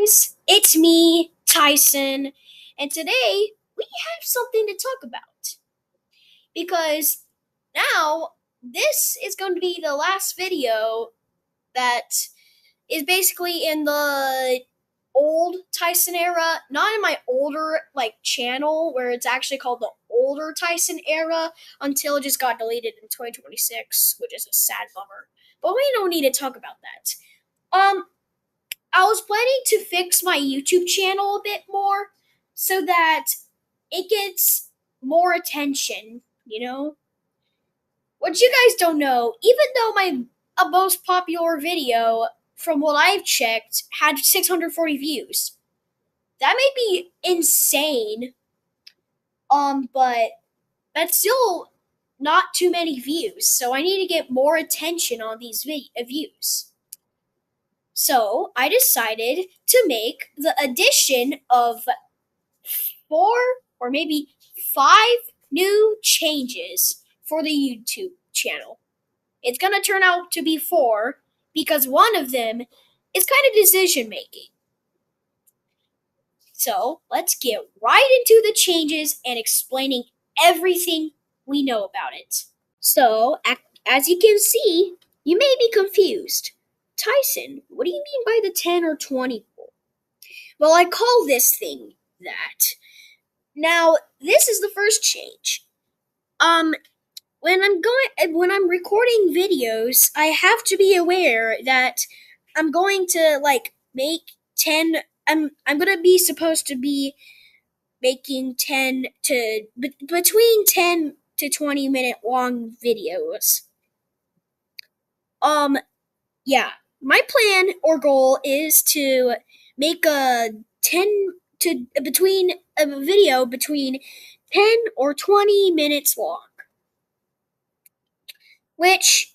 guys, it's me, Tyson, and today we have something to talk about because now this is going to be the last video that is basically in the old Tyson era, not in my older channel where it's actually called the older Tyson era until it just got deleted in 2026, which is a sad bummer. But we don't need to talk about that. I was planning to fix my YouTube channel a bit more so that it gets more attention, What you guys don't know, even though my most popular video, from what I've checked, had 640 views. That may be insane, but that's still not too many views, so I need to get more attention on these views. So I decided to make the addition of 4 or maybe 5 new changes for the YouTube channel. It's going to turn out to be 4 because one of them is kind of decision making. So let's get right into the changes and explaining everything we know about it. So, as you can see, you may be confused. Tyson, what do you mean by the 10 or 20 rule? Well, I call this thing that. Now, this is the first change. When I'm recording videos, I have to be aware that I'm going to make 10 I'm going to be supposed to be making 10 to between 10 to 20-minute long videos. Yeah, my plan or goal is to make a 10 to between a video between 10 or 20 minutes long, which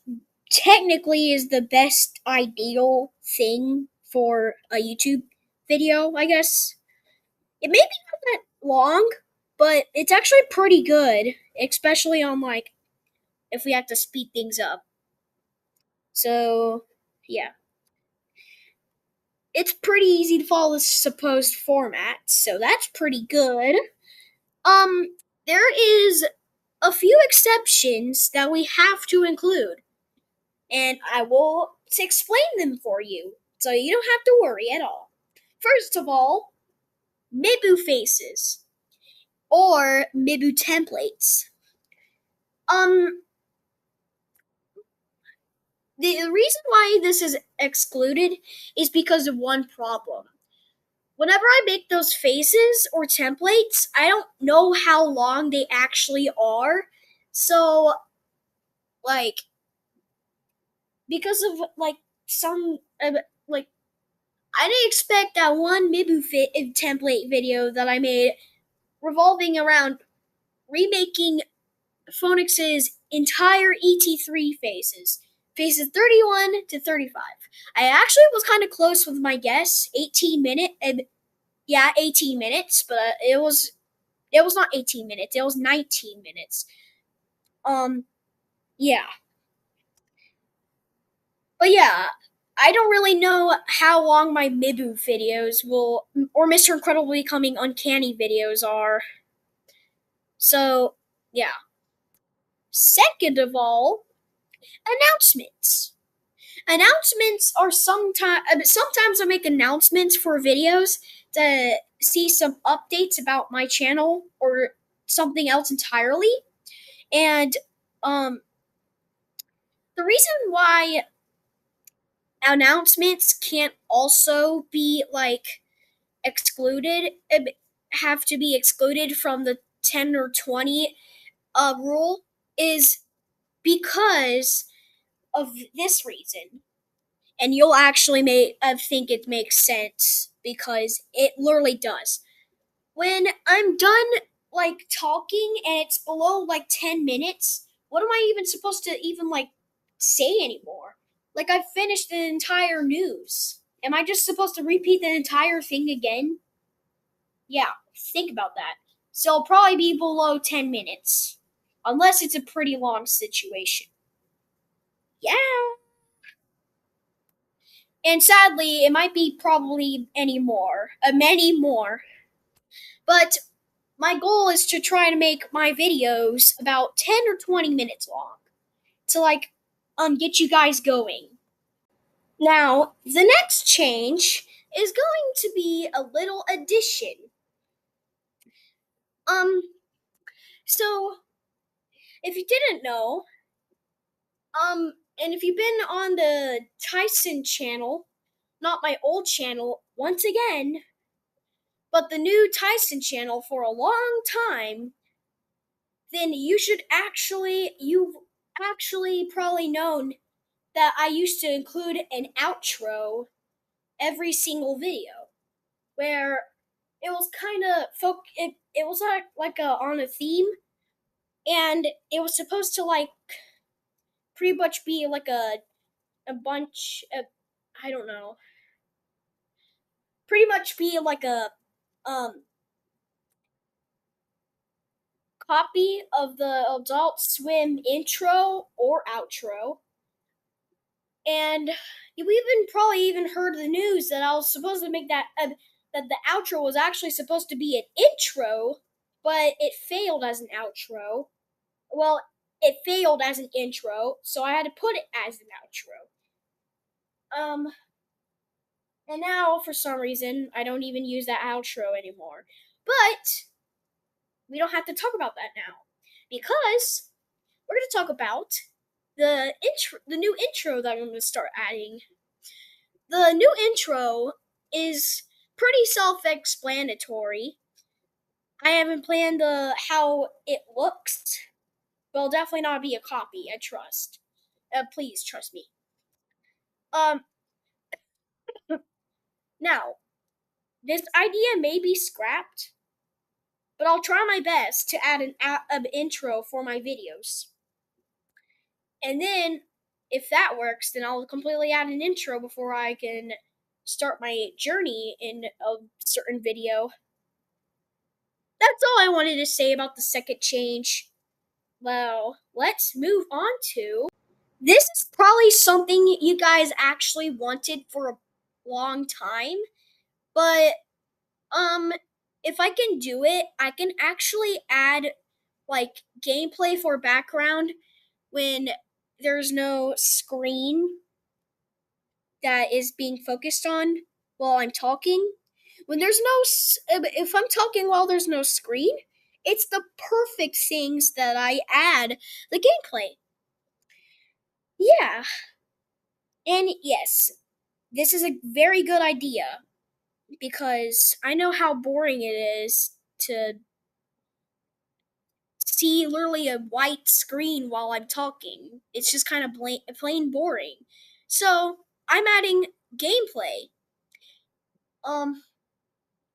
technically is the best ideal thing for a YouTube video, I guess. It may be not that long, but it's actually pretty good, especially on if we have to speed things up. So, yeah. It's pretty easy to follow the supposed format, so that's pretty good. There is a few exceptions that we have to include, and I will explain them for you, so you don't have to worry at all. First of all, Mibu faces or Mibu templates. The reason why this is excluded is because of one problem. Whenever I make those faces or templates, I don't know how long they actually are. So, because of some I didn't expect that one Mibu template video that I made revolving around remaking Phoenix's entire ET3 faces 31 to 35. I actually was kind of close with my guess, 18 minutes. Yeah, 18 minutes, but it was not 18 minutes. It was 19 minutes. Yeah. But yeah, I don't really know how long my Mibu videos will, or Mr. Incredible Becoming Uncanny videos are. So, yeah. Second of all, announcements. Announcements are sometimes I make announcements for videos to see some updates about my channel or something else entirely. And the reason why announcements can't also be excluded, have to be excluded from the 10 or 20 rule is because of this reason. And you'll actually think it makes sense because it literally does. When I'm done talking and it's below 10 minutes, what am I even supposed to even say anymore? I finished the entire news. Am I just supposed to repeat the entire thing again? Yeah, think about that. So it'll probably be below 10 minutes. Unless it's a pretty long situation. Yeah. And sadly, it might be probably any more, many more. But my goal is to try to make my videos about 10 or 20 minutes long to get you guys going. Now, the next change is going to be a little addition. Um so if you didn't know, and if you've been on the Tyson channel, not my old channel, once again, but the new Tyson channel for a long time, then you've actually probably known that I used to include an outro every single video where it was kind of it was on a theme, and it was supposed to pretty much be like a bunch of, I don't know, pretty much be like a um copy of the Adult Swim intro or outro. And you even probably even heard the news that I was supposed to make that the outro was actually supposed to be an intro, but it failed as an outro. Well, it failed as an intro, so I had to put it as an outro. And now for some reason I don't even use that outro anymore. But we don't have to talk about that now because we're going to talk about the new intro that I'm going to start adding. The new intro is pretty self-explanatory. I haven't planned how it looks, but it'll definitely not be a copy. I trust. Please trust me. Um, Now this idea may be scrapped, but I'll try my best to add an intro for my videos. And then, if that works, then I'll completely add an intro before I can start my journey in a certain video. That's all I wanted to say about the second change. Well, let's move on to. This is probably something you guys actually wanted for a long time, but if I can do it, I can actually add gameplay for background when there's no screen that is being focused on while I'm talking. When there's if I'm talking while there's no screen, it's the perfect things that I add the gameplay. Yeah. And yes, this is a very good idea because I know how boring it is to see literally a white screen while I'm talking. It's just kind of plain boring. So I'm adding gameplay. Um,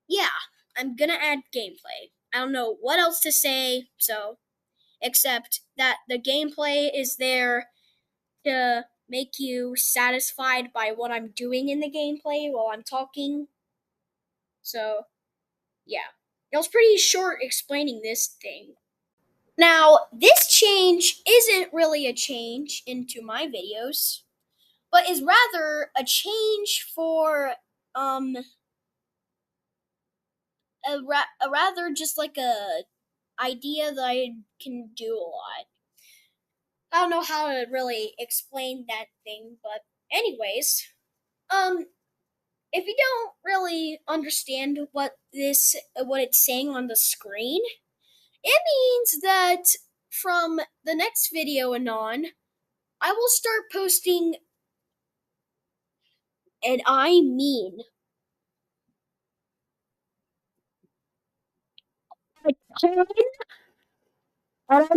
yeah, I'm gonna add gameplay. I don't know what else to say, so except that the gameplay is there to make you satisfied by what I'm doing in the gameplay while I'm talking. So, yeah. It was pretty short explaining this thing. Now, this change isn't really a change into my videos, but is rather a change for um a rather just like a idea that I can do a lot. I don't know how to really explain that thing, but anyways, um if you don't really understand what it's saying on the screen, it means that from the next video and on, I will start posting, and I mean a ton, ton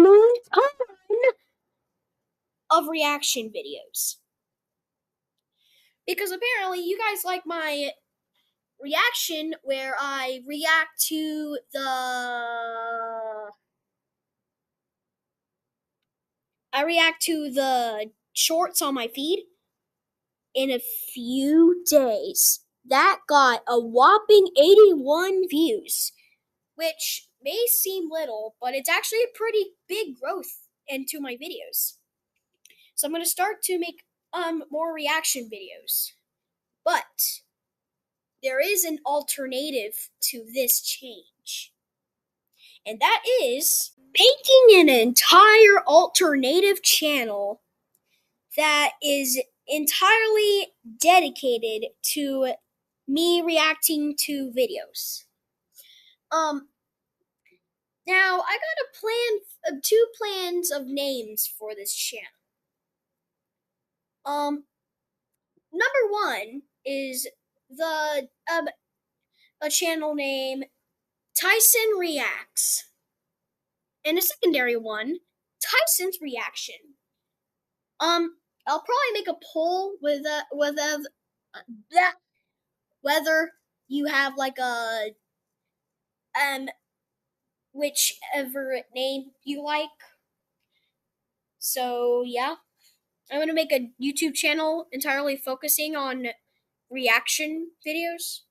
of reaction videos. Because apparently you guys like my reaction where I react to the shorts on my feed in a few days. That got a whopping 81 views, which may seem little, but it's actually a pretty big growth into my videos. So I'm going to start to make more reaction videos. But there is an alternative to this change. And that is making an entire alternative channel that is entirely dedicated to me reacting to videos. Now I got a plan, two plans of names for this channel. Number one is the a channel name Tyson Reacts, and a secondary one, Tyson's Reaction. I'll probably make a poll with that whether you have like a whichever name you like. So yeah, I'm gonna make a YouTube channel entirely focusing on reaction videos.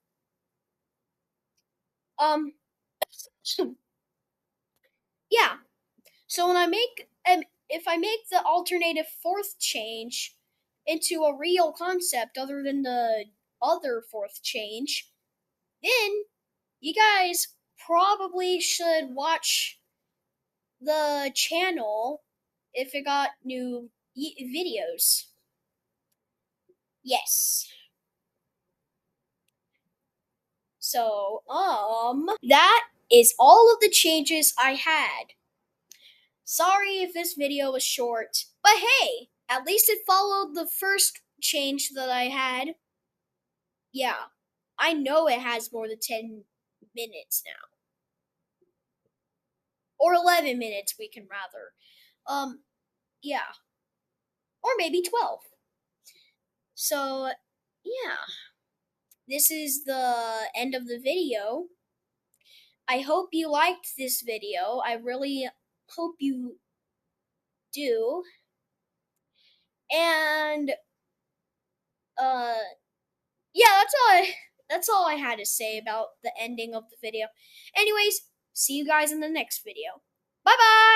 Um, yeah. So when I make if I make the alternative fourth change into a real concept other than the other fourth change, then you guys probably should watch the channel if it got new videos. Yes. So, that is all of the changes I had. Sorry if this video was short, but hey, at least it followed the first change that I had. Yeah, I know it has more than 10 minutes now. Or 11 minutes, we can rather. Yeah. Or maybe 12. So, yeah. This is the end of the video. I hope you liked this video. I really hope you do. And yeah, that's all I had to say about the ending of the video. Anyways, see you guys in the next video. Bye bye.